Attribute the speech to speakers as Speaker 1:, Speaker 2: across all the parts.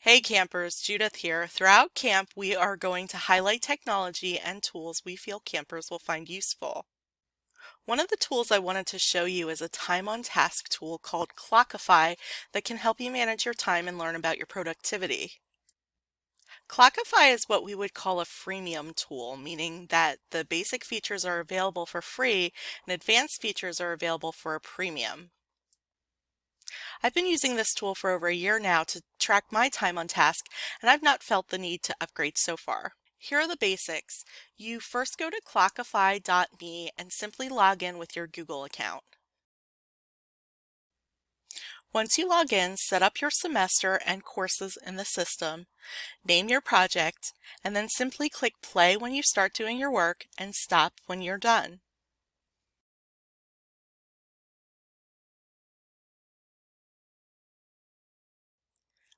Speaker 1: Hey campers, Judith here. Throughout camp, we are going to highlight technology and tools we feel campers will find useful. One of the tools I wanted to show you is a time on task tool called Clockify that can help you manage your time and learn about your productivity. Clockify is what we would call a freemium tool, meaning that the basic features are available for free and advanced features are available for a premium. I've been using this tool for over a year now to track my time on task, and I've not felt the need to upgrade so far. Here are the basics. You first go to clockify.me and simply log in with your Google account. Once you log in, set up your semester and courses in the system, name your project, and then simply click play when you start doing your work and stop when you're done.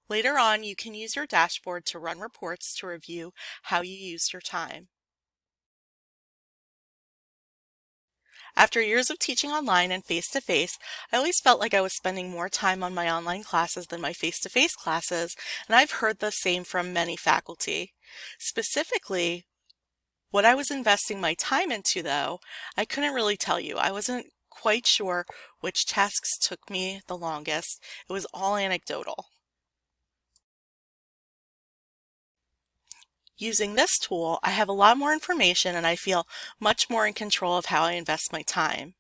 Speaker 1: Later on, you can use your dashboard to run reports to review how you used your time. After years of teaching online and face-to-face, I always felt like I was spending more time on my online classes than my face-to-face classes, and I've heard the same from many faculty. Specifically, what I was investing my time into, though, I couldn't really tell you. I wasn't quite sure which tasks took me the longest. It was all anecdotal. Using this tool, I have a lot more information and I feel much more in control of how I invest my time.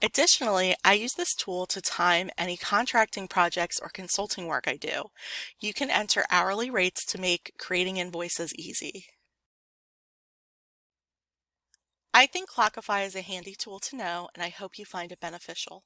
Speaker 1: Additionally, I use this tool to time any contracting projects or consulting work I do. You can enter hourly rates to make creating invoices easy. I think Clockify is a handy tool to know, and I hope you find it beneficial.